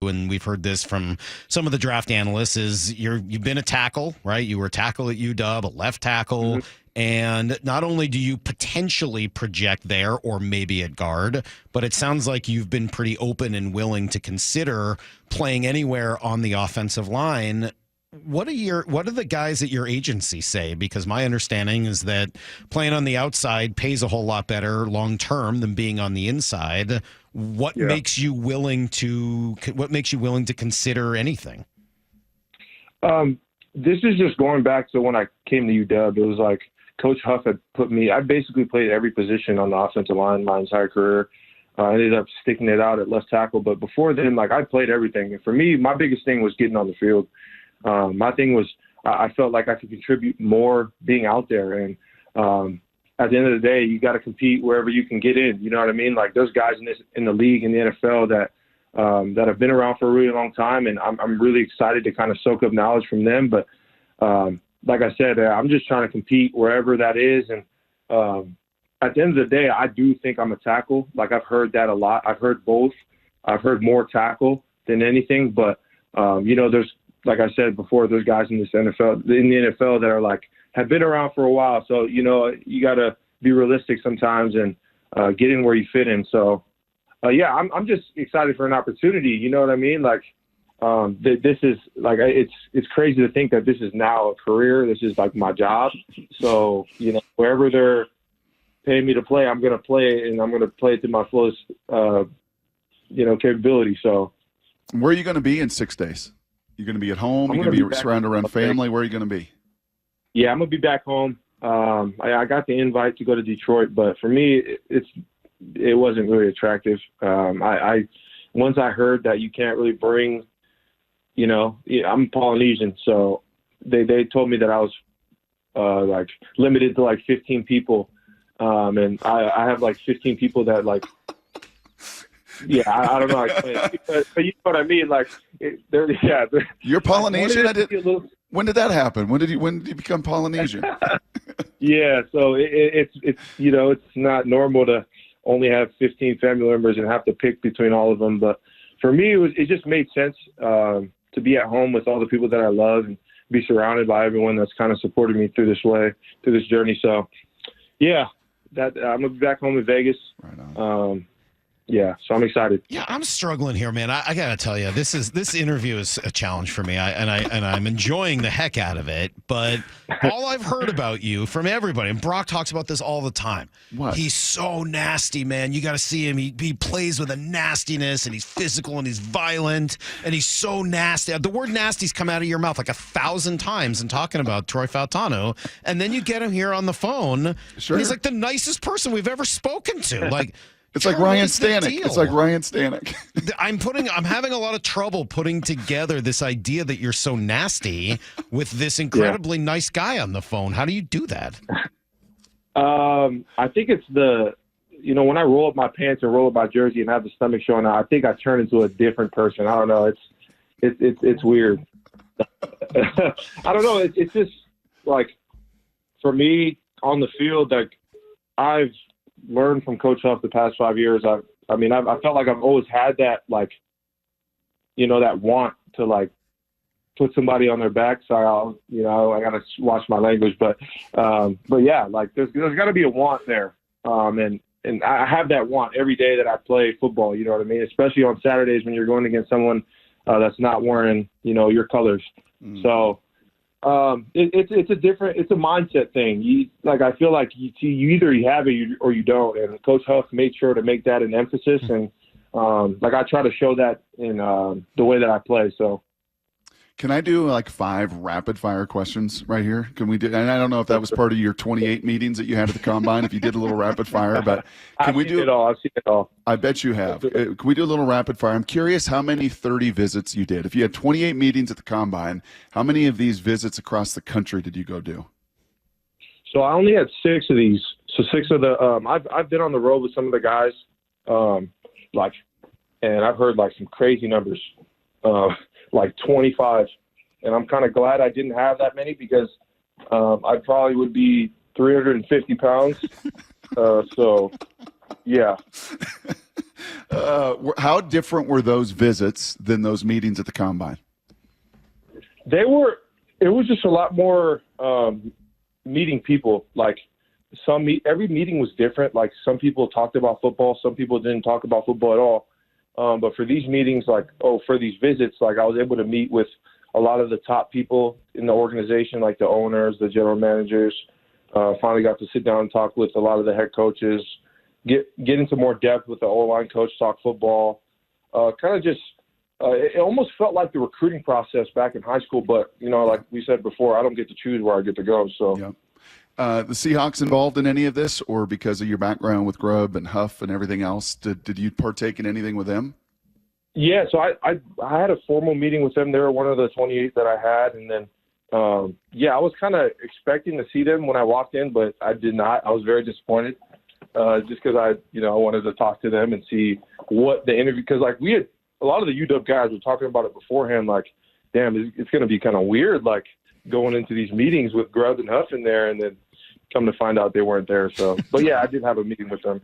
and we've heard this from some of the draft analysts, is you've been a tackle, right? You were a tackle at UW, a left tackle. Mm-hmm. And not only do you potentially project there or maybe at guard, but it sounds like you've been pretty open and willing to consider playing anywhere on the offensive line. What do the guys at your agency say? Because my understanding is that playing on the outside pays a whole lot better long term than being on the inside. What makes you willing to consider anything? This is just going back to when I came to UW. It was like Coach Huff had put me. I basically played every position on the offensive line my entire career. I ended up sticking it out at left tackle, but before then, like, I played everything. And for me, my biggest thing was getting on the field. My thing was I felt like I could contribute more being out there. And at the end of the day, you got to compete wherever you can get in. You know what I mean? Like, those guys in the league, in the NFL that have been around for a really long time, and I'm really excited to kind of soak up knowledge from them. But like I said, I'm just trying to compete wherever that is. And at the end of the day, I do think I'm a tackle. Like, I've heard that a lot. I've heard both. I've heard more tackle than anything. But, there's, like I said before, there's guys in the NFL that are like, have been around for a while. So, you got to be realistic sometimes and get in where you fit in. So, I'm just excited for an opportunity. You know what I mean? Like, this is like, it's crazy to think that this is now a career. This is like my job. So, wherever they're paying me to play, I'm going to play, and I'm going to play it to my fullest, capability. So, where are you going to be in 6 days? You're going to be at home? You're going to be surrounded around family? Where are you going to be? Yeah, I'm going to be back home. I got the invite to go to Detroit, but for me, it wasn't really attractive. Once I heard that you can't really bring, I'm Polynesian, so they told me that I was like limited to like 15 people, and I have like 15 people that like. Yeah, I don't know, but you know what I mean. Like, you're Polynesian. When did that happen? When did you become Polynesian? Yeah, so it's not normal to only have 15 family members and have to pick between all of them. But for me, it just made sense to be at home with all the people that I love and be surrounded by everyone that's kind of supported me through this journey. So, yeah, I'm gonna be back home in Vegas. Right on. So I'm excited. Yeah, I'm struggling here, man. I gotta tell you, this interview is a challenge for me. I'm enjoying the heck out of it. But all I've heard about you from everybody, and Brock talks about this all the time. What? He's so nasty, man. You got to see him. He plays with a nastiness, and he's physical, and he's violent, and he's so nasty. The word nasty's come out of your mouth like 1,000 times in talking about Troy Fautanu, and then you get him here on the phone. Sure. And he's like the nicest person we've ever spoken to. Like. It's like Ryan Stanek. It's like Ryan Stanek. I'm having a lot of trouble putting together this idea that you're so nasty with this incredibly nice guy on the phone. How do you do that? I think it's when I roll up my pants and roll up my jersey and have the stomach showing out, I think I turn into a different person. I don't know. It's weird. I don't know. It's just like, for me on the field, like, I've learned from Coach Huff the past 5 years. I felt like I've always had that, like, that want to, like, put somebody on their back. So I got to watch my language, but yeah, like, there's got to be a want there. And I have that want every day that I play football. You know what I mean? Especially on Saturdays when you're going against someone that's not wearing, your colors. Mm. So, it's a mindset thing. I feel like you either you have it or you don't. And Coach Huff made sure to make that an emphasis. And I try to show that in the way that I play. So, can I do like 5 rapid fire questions right here? Can we do? And I don't know if that was part of your 28 meetings that you had at the combine. If you did a little rapid fire, but can we do it all? I've seen it all. I bet you have. Can we do a little rapid fire? I'm curious how many 30 visits you did. If you had 28 meetings at the combine, how many of these visits across the country did you go do? So I only had 6 of these. So 6 of the I've been on the road with some of the guys, and I've heard like some crazy numbers. Like 25, and I'm kind of glad I didn't have that many because I probably would be 350 pounds. So, yeah. How different were those visits than those meetings at the combine? It was just a lot more meeting people. Like every meeting was different. Like some people talked about football, some people didn't talk about football at all. But for these meetings, for these visits, I was able to meet with a lot of the top people in the organization, like the owners, the general managers. Finally got to sit down and talk with a lot of the head coaches, get into more depth with the O-line coach, talk football. It almost felt like the recruiting process back in high school, but, like we said before, I don't get to choose where I get to go. So, yeah. The Seahawks involved in any of this, or because of your background with Grubb and Huff and everything else, did you partake in anything with them? Yeah, so I had a formal meeting with them. They were one of the 28 that I had, and then, I was kind of expecting to see them when I walked in, but I did not. I was very disappointed, just because I wanted to talk to them and see what the interview, because we had a lot of the UW guys were talking about it beforehand, damn, it's going to be kind of weird, going into these meetings with Grubb and Huff in there, and then come to find out they weren't there. So, but yeah, I did have a meeting with them.